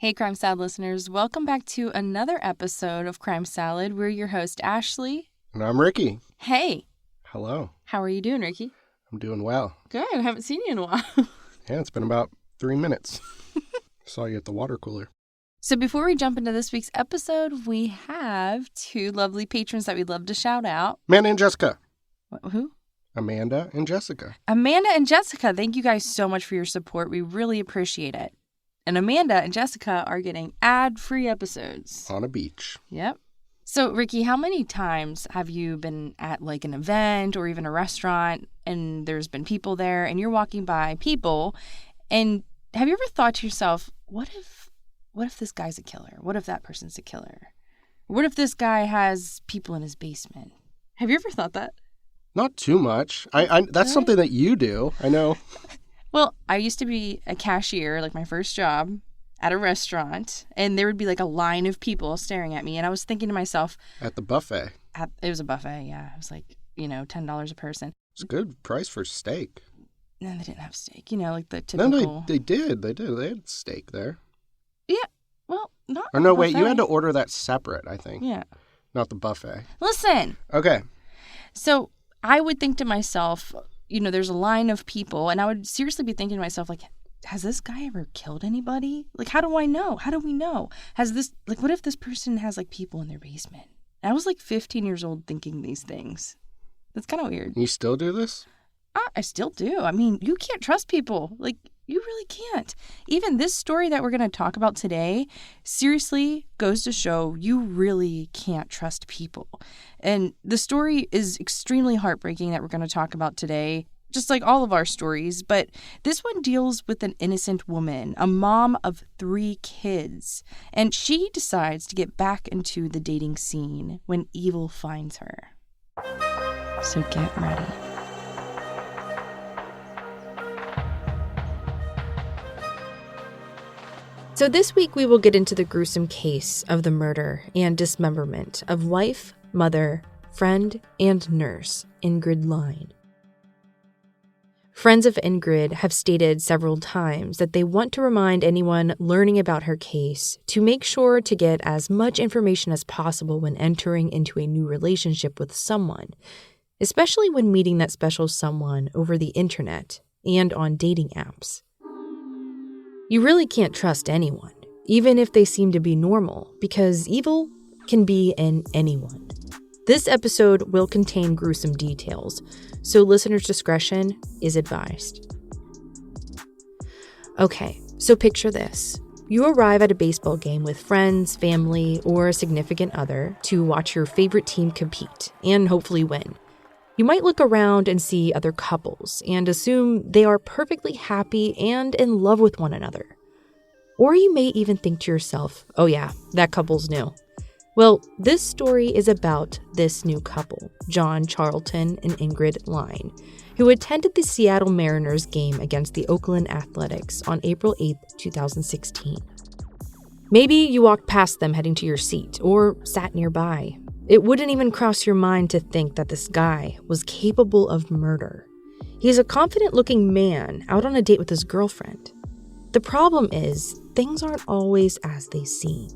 Hey, Crime Salad listeners. Welcome back to another episode of Crime Salad. We're your host, Ashley. And I'm Ricky. Hey. Hello. How are you doing, Ricky? I'm doing well. Good. I haven't seen you in a while. Yeah, it's been about 3 minutes. Saw you at the water cooler. So before we jump into this week's episode, we have two lovely patrons that we'd love to shout out. Amanda and Jessica. Who? Amanda and Jessica. Amanda and Jessica, thank you guys so much for your support. We really appreciate it. And Amanda and Jessica are getting ad-free episodes. On a beach. Yep. So, Ricky, how many times have you been at like an event or even a restaurant and there's been people there and you're walking by people and have you ever thought to yourself, what if this guy's a killer? What if that person's a killer? What if this guy has people in his basement? Have you ever thought that? Not too much. That's something that you do. I know. Well, I used to be a cashier, like my first job, at a restaurant, and there would be like a line of people staring at me, and I was thinking to myself... At the buffet. It was a buffet, yeah. It was like, $10 a person. It's a good price for steak. No, they didn't have steak. Like the typical... No, they did. They had steak there. Yeah, well, not Or no, wait, buffet. you had to order that separate, I think. Yeah. Not the buffet. Listen. Okay. So I would think to myself... there's a line of people, and I would seriously be thinking to myself, like, has this guy ever killed anybody? Like, how do I know? How do we know? What if this person has, like, people in their basement? And I was, like, 15 years old thinking these things. That's kind of weird. You still do this? I still do. I mean, you can't trust people. Like, you really can't. Even this story that we're going to talk about today seriously goes to show you really can't trust people. And the story is extremely heartbreaking that we're going to talk about today, just like all of our stories. But this one deals with an innocent woman, a mom of 3 kids. And she decides to get back into the dating scene when evil finds her. So get ready. So this week we will get into the gruesome case of the murder and dismemberment of wife, mother, friend, and nurse Ingrid Lyne. Friends of Ingrid have stated several times that they want to remind anyone learning about her case to make sure to get as much information as possible when entering into a new relationship with someone, especially when meeting that special someone over the internet and on dating apps. You really can't trust anyone, even if they seem to be normal, because evil can be in anyone. This episode will contain gruesome details, so listeners' discretion is advised. Okay, so picture this. You arrive at a baseball game with friends, family, or a significant other to watch your favorite team compete and hopefully win. You might look around and see other couples and assume they are perfectly happy and in love with one another. Or you may even think to yourself, oh yeah, that couple's new. Well, this story is about this new couple, John Charlton and Ingrid Lyne, who attended the Seattle Mariners game against the Oakland Athletics on April 8, 2016. Maybe you walked past them heading to your seat or sat nearby. It wouldn't even cross your mind to think that this guy was capable of murder. He's a confident-looking man out on a date with his girlfriend. The problem is, things aren't always as they seem.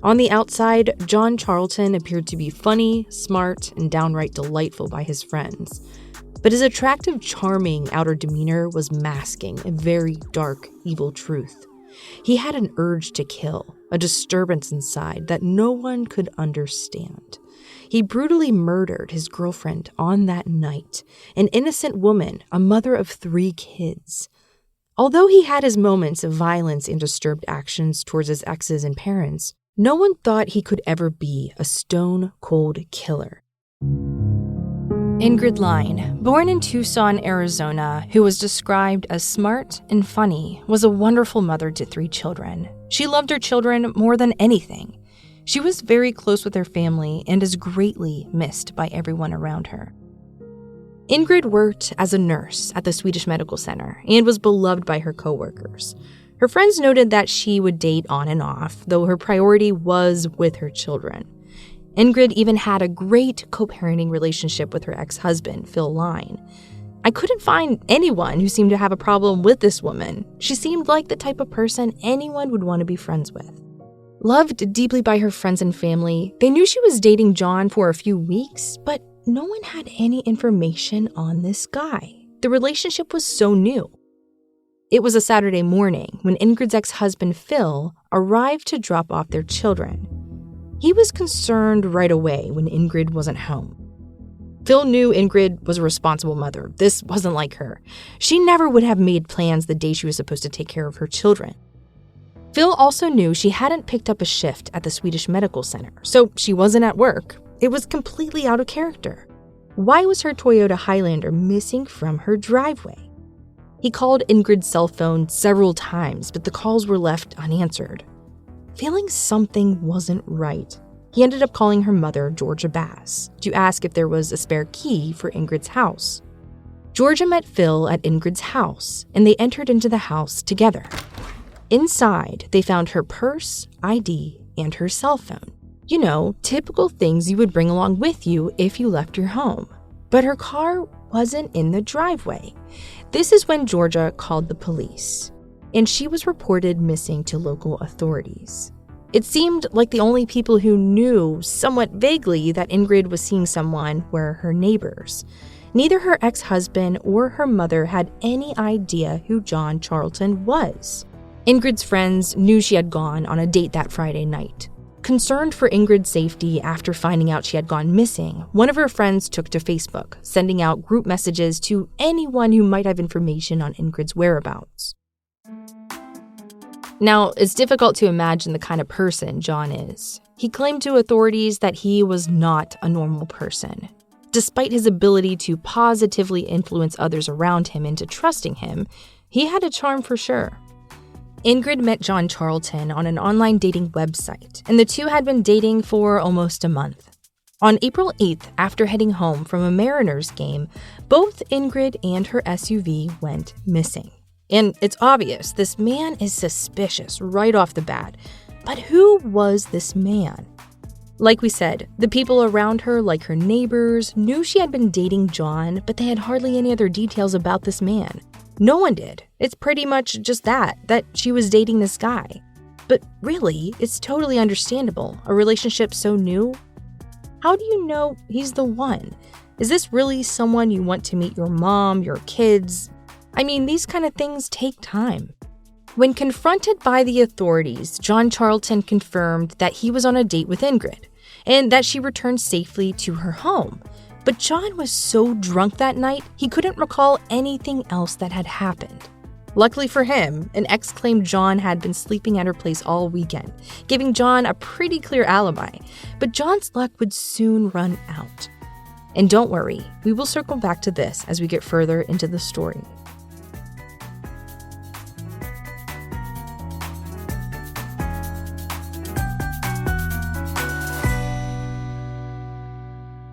On the outside, John Charlton appeared to be funny, smart, and downright delightful by his friends. But his attractive, charming outer demeanor was masking a very dark, evil truth. He had an urge to kill, a disturbance inside that no one could understand. He brutally murdered his girlfriend on that night, an innocent woman, a mother of 3 kids. Although he had his moments of violence and disturbed actions towards his exes and parents, no one thought he could ever be a stone-cold killer. Ingrid Lyne, born in Tucson, Arizona, who was described as smart and funny, was a wonderful mother to 3 children. She loved her children more than anything. She was very close with her family and is greatly missed by everyone around her. Ingrid worked as a nurse at the Swedish Medical Center and was beloved by her coworkers. Her friends noted that she would date on and off, though her priority was with her children. Ingrid even had a great co-parenting relationship with her ex-husband, Phil Lyne. I couldn't find anyone who seemed to have a problem with this woman. She seemed like the type of person anyone would want to be friends with. Loved deeply by her friends and family, they knew she was dating John for a few weeks, but no one had any information on this guy. The relationship was so new. It was a Saturday morning when Ingrid's ex-husband, Phil, arrived to drop off their children. He was concerned right away when Ingrid wasn't home. Phil knew Ingrid was a responsible mother. This wasn't like her. She never would have made plans the day she was supposed to take care of her children. Phil also knew she hadn't picked up a shift at the Swedish Medical Center, so she wasn't at work. It was completely out of character. Why was her Toyota Highlander missing from her driveway? He called Ingrid's cell phone several times, but the calls were left unanswered. Feeling something wasn't right, he ended up calling her mother, Georgia Bass, to ask if there was a spare key for Ingrid's house. Georgia met Phil at Ingrid's house, and they entered into the house together. Inside, they found her purse, ID, and her cell phone. You know, typical things you would bring along with you if you left your home. But her car wasn't in the driveway. This is when Georgia called the police, and she was reported missing to local authorities. It seemed like the only people who knew somewhat vaguely that Ingrid was seeing someone were her neighbors. Neither her ex-husband or her mother had any idea who John Charlton was. Ingrid's friends knew she had gone on a date that Friday night. Concerned for Ingrid's safety after finding out she had gone missing, one of her friends took to Facebook, sending out group messages to anyone who might have information on Ingrid's whereabouts. Now, it's difficult to imagine the kind of person John is. He claimed to authorities that he was not a normal person. Despite his ability to positively influence others around him into trusting him, he had a charm for sure. Ingrid met John Charlton on an online dating website, and the two had been dating for almost a month. On April 8th, after heading home from a Mariners game, both Ingrid and her SUV went missing. And it's obvious this man is suspicious right off the bat. But who was this man? Like we said, the people around her, like her neighbors, knew she had been dating John, but they had hardly any other details about this man. No one did. It's pretty much just that she was dating this guy. But really, it's totally understandable. A relationship so new. How do you know he's the one? Is this really someone you want to meet your mom, your kids? I mean, these kind of things take time. When confronted by the authorities, John Charlton confirmed that he was on a date with Ingrid and that she returned safely to her home. But John was so drunk that night, he couldn't recall anything else that had happened. Luckily for him, an ex claimed John had been sleeping at her place all weekend, giving John a pretty clear alibi. But John's luck would soon run out. And don't worry, we will circle back to this as we get further into the story.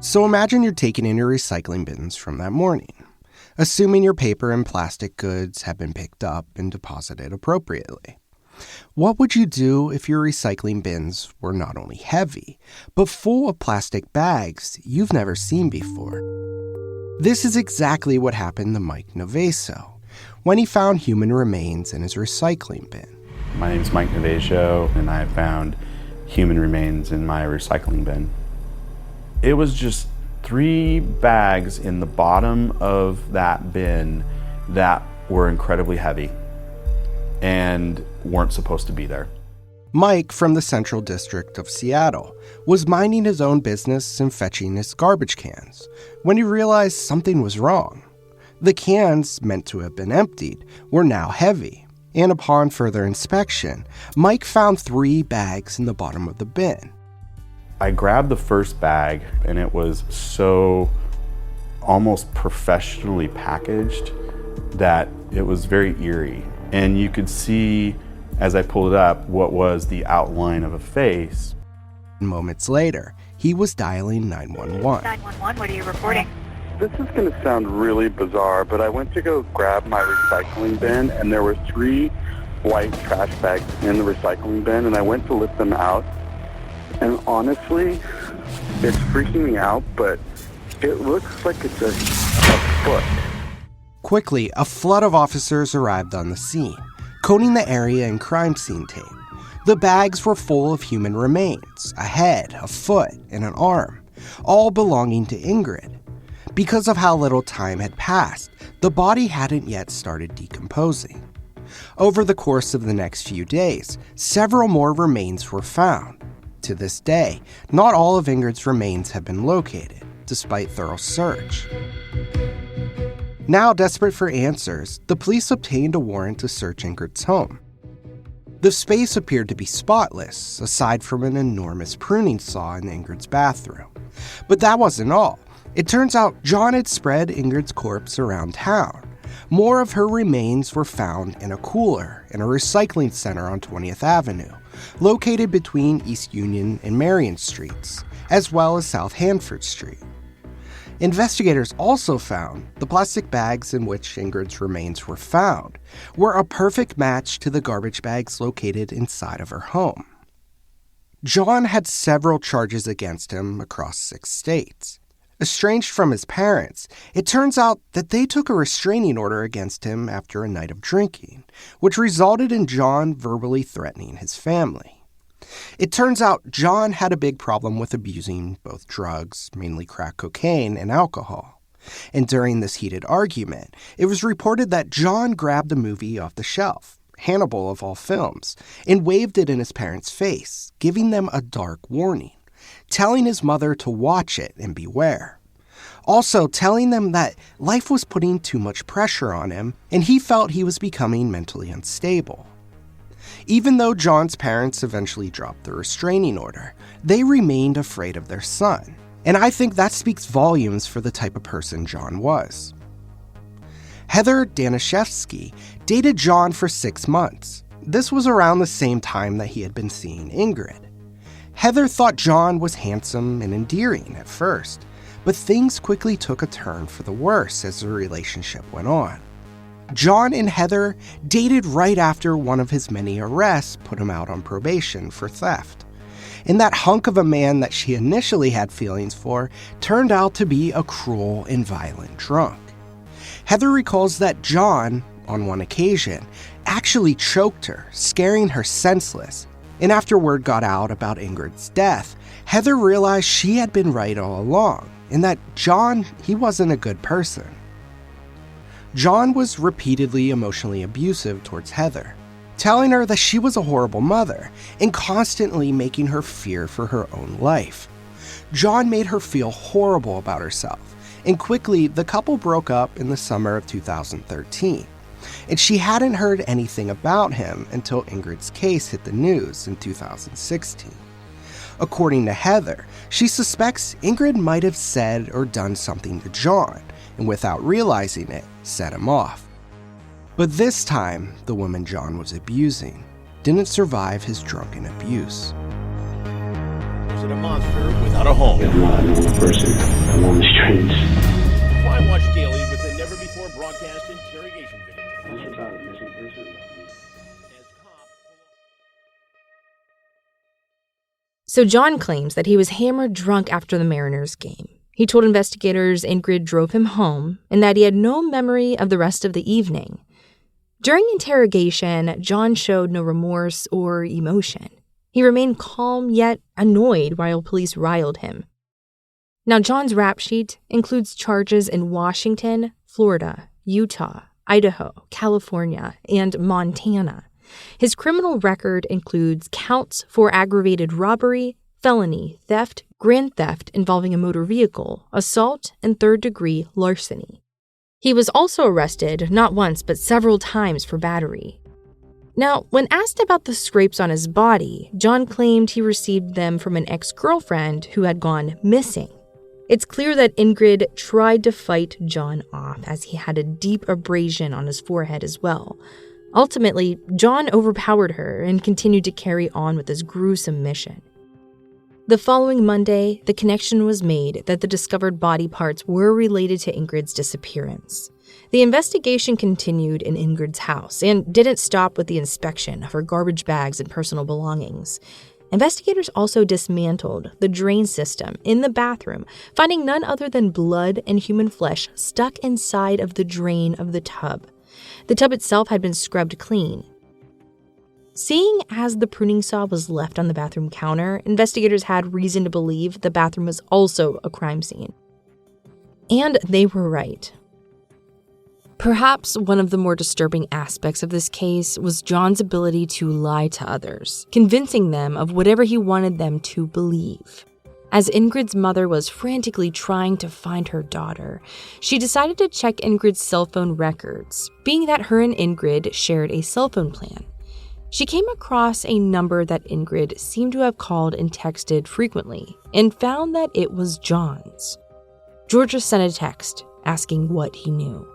So imagine you're taking in your recycling bins from that morning, assuming your paper and plastic goods have been picked up and deposited appropriately. What would you do if your recycling bins were not only heavy, but full of plastic bags you've never seen before? This is exactly what happened to Mike Novaso when he found human remains in his recycling bin. My name is Mike Novaso, and I found human remains in my recycling bin. It was just 3 bags in the bottom of that bin that were incredibly heavy and weren't supposed to be there. Mike, from the Central District of Seattle, was minding his own business and fetching his garbage cans when he realized something was wrong. The cans, meant to have been emptied, were now heavy, and upon further inspection, Mike found 3 bags in the bottom of the bin. I grabbed the first bag, and it was so almost professionally packaged that it was very eerie. And you could see, as I pulled it up, what was the outline of a face. Moments later, he was dialing 911. 911, what are you reporting? This is going to sound really bizarre, but I went to go grab my recycling bin, and there were 3 white trash bags in the recycling bin, and I went to lift them out. And honestly, it's freaking me out, but it looks like it's a foot. Quickly, a flood of officers arrived on the scene, coating the area in crime scene tape. The bags were full of human remains, a head, a foot, and an arm, all belonging to Ingrid. Because of how little time had passed, the body hadn't yet started decomposing. Over the course of the next few days, several more remains were found. To this day, not all of Ingrid's remains have been located, despite thorough search. Now desperate for answers, the police obtained a warrant to search Ingrid's home. The space appeared to be spotless, aside from an enormous pruning saw in Ingrid's bathroom. But that wasn't all. It turns out John had spread Ingrid's corpse around town. More of her remains were found in a cooler in a recycling center on 20th Avenue, located between East Union and Marion Streets, as well as South Hanford Street. Investigators also found the plastic bags in which Ingrid's remains were found were a perfect match to the garbage bags located inside of her home. John had several charges against him across 6 states. Estranged from his parents, it turns out that they took a restraining order against him after a night of drinking, which resulted in John verbally threatening his family. It turns out John had a big problem with abusing both drugs, mainly crack cocaine, and alcohol. And during this heated argument, it was reported that John grabbed a movie off the shelf, Hannibal of all films, and waved it in his parents' face, giving them a dark warning, telling his mother to watch it and beware. Also telling them that life was putting too much pressure on him, and he felt he was becoming mentally unstable. Even though John's parents eventually dropped the restraining order, they remained afraid of their son. And I think that speaks volumes for the type of person John was. Heather Danishevsky dated John for 6 months. This was around the same time that he had been seeing Ingrid. Heather thought John was handsome and endearing at first, but things quickly took a turn for the worse as the relationship went on. John and Heather dated right after one of his many arrests put him out on probation for theft. And that hunk of a man that she initially had feelings for turned out to be a cruel and violent drunk. Heather recalls that John, on one occasion, actually choked her, scaring her senseless. And after word got out about Ingrid's death, Heather realized she had been right all along, and that John, he wasn't a good person. John was repeatedly emotionally abusive towards Heather, telling her that she was a horrible mother and constantly making her fear for her own life. John made her feel horrible about herself, and quickly the couple broke up in the summer of 2013. And she hadn't heard anything about him until Ingrid's case hit the news in 2016. According to Heather, she suspects Ingrid might have said or done something to John, and without realizing it, set him off. But this time, the woman John was abusing didn't survive his drunken abuse. Is it a monster without a home? I'm not a normal person. I'm on the streets. Crime Watch Daily with the never-before-broadcast interrogation video. What's about missing person? So John claims that he was hammered drunk after the Mariners game. He told investigators Ingrid drove him home and that he had no memory of the rest of the evening. During interrogation, John showed no remorse or emotion. He remained calm yet annoyed while police riled him. Now, John's rap sheet includes charges in Washington, Florida, Utah, Idaho, California, and Montana. His criminal record includes counts for aggravated robbery, felony, theft, grand theft involving a motor vehicle, assault, and third-degree larceny. He was also arrested not once but several times for battery. Now, when asked about the scrapes on his body, John claimed he received them from an ex-girlfriend who had gone missing. It's clear that Ingrid tried to fight John off as he had a deep abrasion on his forehead as well. Ultimately, John overpowered her and continued to carry on with his gruesome mission. The following Monday, the connection was made that the discovered body parts were related to Ingrid's disappearance. The investigation continued in Ingrid's house and didn't stop with the inspection of her garbage bags and personal belongings. Investigators also dismantled the drain system in the bathroom, finding none other than blood and human flesh stuck inside of the drain of the tub. The tub itself had been scrubbed clean. Seeing as the pruning saw was left on the bathroom counter, investigators had reason to believe the bathroom was also a crime scene. And they were right. Perhaps one of the more disturbing aspects of this case was John's ability to lie to others, convincing them of whatever he wanted them to believe. As Ingrid's mother was frantically trying to find her daughter, she decided to check Ingrid's cell phone records, being that her and Ingrid shared a cell phone plan. She came across a number that Ingrid seemed to have called and texted frequently, and found that it was John's. Georgia sent a text asking what he knew.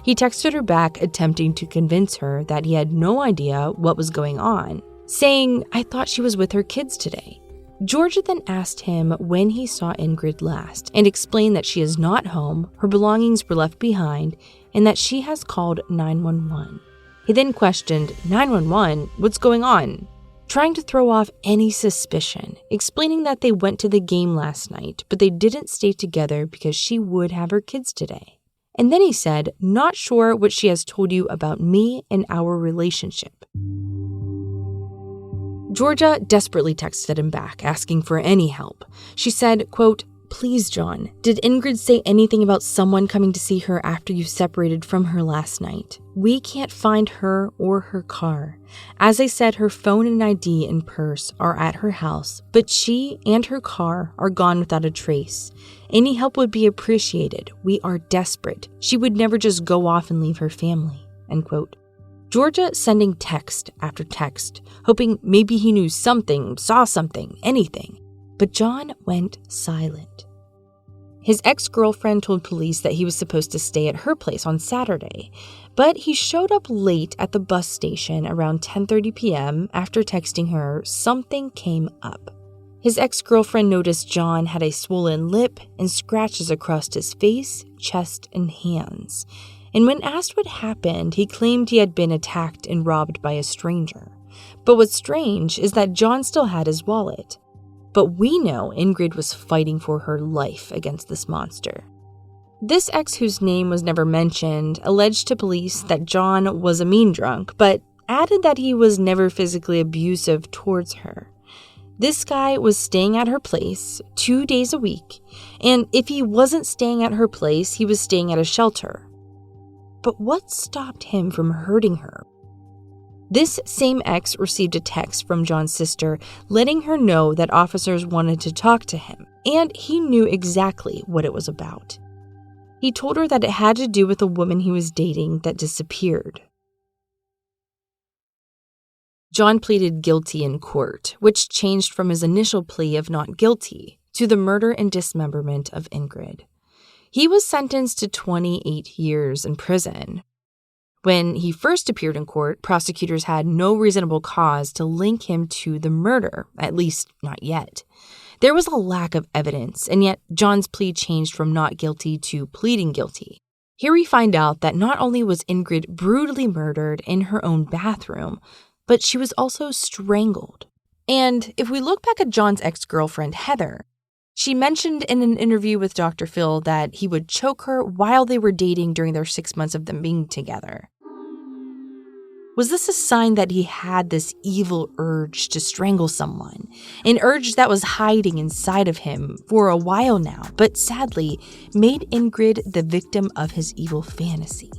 He texted her back, attempting to convince her that he had no idea what was going on, saying, "I thought she was with her kids today." Georgia then asked him when he saw Ingrid last and explained that she is not home, her belongings were left behind, and that she has called 911. He then questioned, 911? What's going on? Trying to throw off any suspicion, explaining that they went to the game last night, but they didn't stay together because she would have her kids today. And then he said, "Not sure what she has told you about me and our relationship." Georgia desperately texted him back, asking for any help. She said, quote, "Please, John, did Ingrid say anything about someone coming to see her after you separated from her last night? We can't find her or her car. As I said, her phone and ID and purse are at her house, but she and her car are gone without a trace. Any help would be appreciated. We are desperate. She would never just go off and leave her family." End quote. Georgia sending text after text, hoping maybe he knew something, saw something, anything. But John went silent. His ex-girlfriend told police that he was supposed to stay at her place on Saturday, but he showed up late at the bus station around 10:30 p.m. after texting her something came up. His ex-girlfriend noticed John had a swollen lip and scratches across his face, chest, and hands. And when asked what happened, he claimed he had been attacked and robbed by a stranger. But what's strange is that John still had his wallet. But we know Ingrid was fighting for her life against this monster. This ex, whose name was never mentioned, alleged to police that John was a mean drunk, but added that he was never physically abusive towards her. This guy was staying at her place 2 days a week, and if he wasn't staying at her place, he was staying at a shelter. But what stopped him from hurting her? This same ex received a text from John's sister letting her know that officers wanted to talk to him, and he knew exactly what it was about. He told her that it had to do with a woman he was dating that disappeared. John pleaded guilty in court, which changed from his initial plea of not guilty to the murder and dismemberment of Ingrid. He was sentenced to 28 years in prison. When he first appeared in court, prosecutors had no reasonable cause to link him to the murder, at least not yet. There was a lack of evidence, and yet John's plea changed from not guilty to pleading guilty. Here we find out that not only was Ingrid brutally murdered in her own bathroom, but she was also strangled. And if we look back at John's ex-girlfriend, Heather, she mentioned in an interview with Dr. Phil that he would choke her while they were dating during their 6 months of them being together. Was this a sign that he had this evil urge to strangle someone? An urge that was hiding inside of him for a while now, but sadly made Ingrid the victim of his evil fantasy.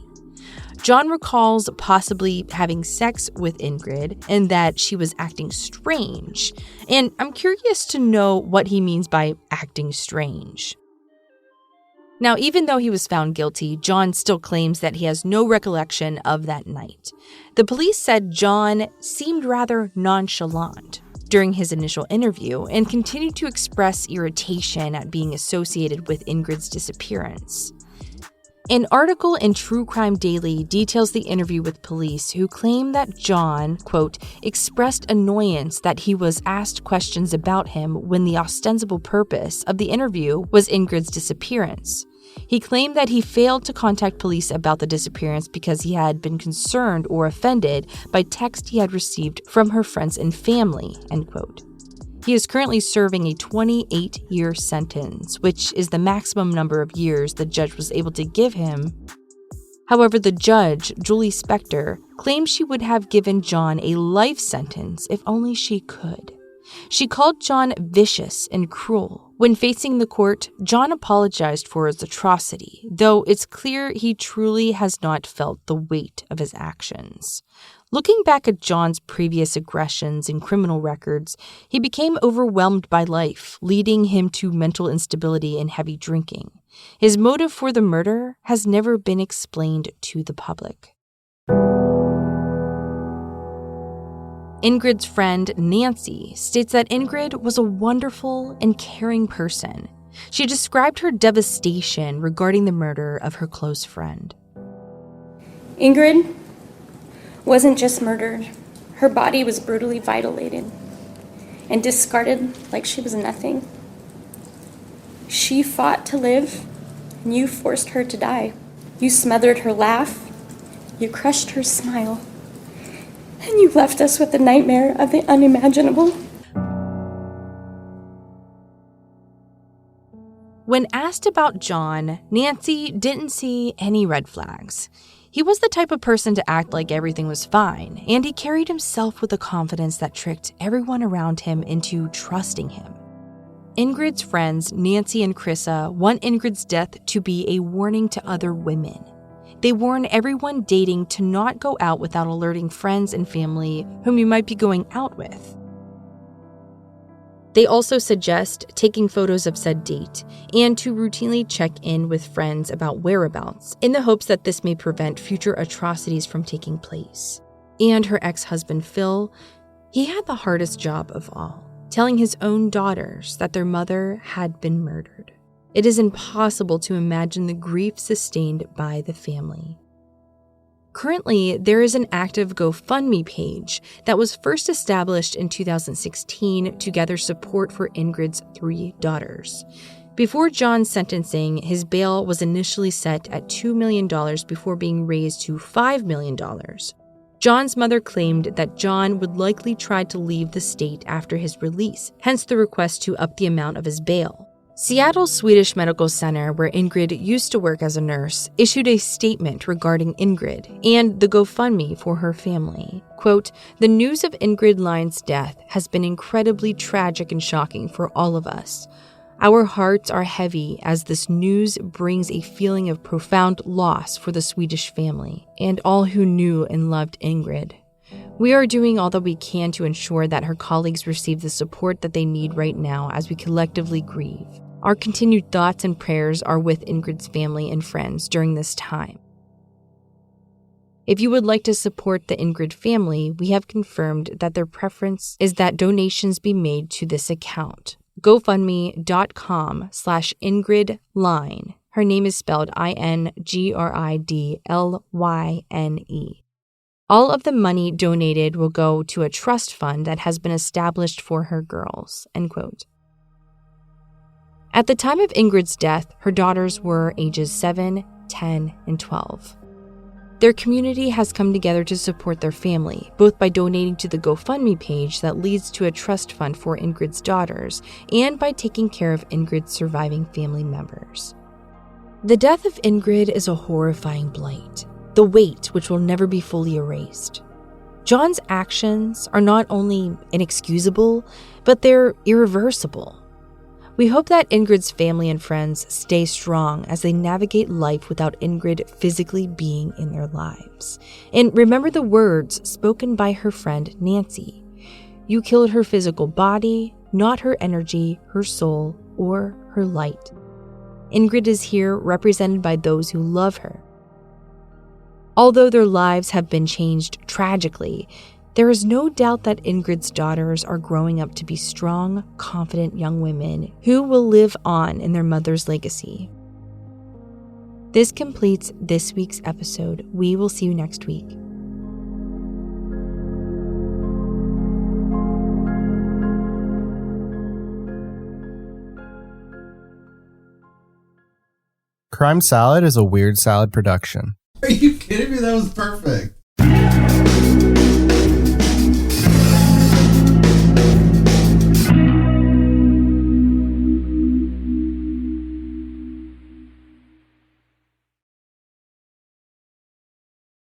John recalls possibly having sex with Ingrid and that she was acting strange. And I'm curious to know what he means by acting strange. Now, even though he was found guilty, John still claims that he has no recollection of that night. The police said John seemed rather nonchalant during his initial interview and continued to express irritation at being associated with Ingrid's disappearance. An article in True Crime Daily details the interview with police who claim that John, quote, expressed annoyance that he was asked questions about him when the ostensible purpose of the interview was Ingrid's disappearance. He claimed that he failed to contact police about the disappearance because he had been concerned or offended by text he had received from her friends and family, end quote. He is currently serving a 28-year sentence, which is the maximum number of years the judge was able to give him. However, the judge, Julie Spector, claimed she would have given John a life sentence if only she could. She called John vicious and cruel. When facing the court, John apologized for his atrocity, though it's clear he truly has not felt the weight of his actions. Looking back at John's previous aggressions and criminal records, he became overwhelmed by life, leading him to mental instability and heavy drinking. His motive for the murder has never been explained to the public. Ingrid's friend, Nancy, states that Ingrid was a wonderful and caring person. She described her devastation regarding the murder of her close friend. Ingrid wasn't just murdered. Her body was brutally violated and discarded like she was nothing. She fought to live, and you forced her to die. You smothered her laugh, you crushed her smile, and you left us with the nightmare of the unimaginable. When asked about John, Nancy didn't see any red flags. He was the type of person to act like everything was fine, and he carried himself with a confidence that tricked everyone around him into trusting him. Ingrid's friends, Nancy and Chrissa, want Ingrid's death to be a warning to other women. They warn everyone dating to not go out without alerting friends and family whom you might be going out with. They also suggest taking photos of said date and to routinely check in with friends about whereabouts in the hopes that this may prevent future atrocities from taking place. And her ex-husband, Phil, he had the hardest job of all, telling his own daughters that their mother had been murdered. It is impossible to imagine the grief sustained by the family. Currently, there is an active GoFundMe page that was first established in 2016 to gather support for Ingrid's 3 daughters. Before John's sentencing, his bail was initially set at $2 million before being raised to $5 million. John's mother claimed that John would likely try to leave the state after his release, hence the request to up the amount of his bail. Seattle's Swedish Medical Center, where Ingrid used to work as a nurse, issued a statement regarding Ingrid and the GoFundMe for her family. Quote, "The news of Ingrid Lyne's death has been incredibly tragic and shocking for all of us. Our hearts are heavy as this news brings a feeling of profound loss for the Swedish family and all who knew and loved Ingrid. We are doing all that we can to ensure that her colleagues receive the support that they need right now as we collectively grieve. Our continued thoughts and prayers are with Ingrid's family and friends during this time. If you would like to support the Ingrid family, we have confirmed that their preference is that donations be made to this account, GoFundMe.com/Ingrid Lyne. Her name is spelled INGRIDLYNE. All of the money donated will go to a trust fund that has been established for her girls." End quote. At the time of Ingrid's death, her daughters were ages 7, 10, and 12. Their community has come together to support their family, both by donating to the GoFundMe page that leads to a trust fund for Ingrid's daughters, and by taking care of Ingrid's surviving family members. The death of Ingrid is a horrifying blight, the weight which will never be fully erased. John's actions are not only inexcusable, but they're irreversible. We hope that Ingrid's family and friends stay strong as they navigate life without Ingrid physically being in their lives. And remember the words spoken by her friend Nancy. You killed her physical body, not her energy, her soul, or her light. Ingrid is here represented by those who love her. Although their lives have been changed tragically, there is no doubt that Ingrid's daughters are growing up to be strong, confident young women who will live on in their mother's legacy. This completes this week's episode. We will see you next week. Crime Salad is a Weird Salad production. Are you kidding me? That was perfect.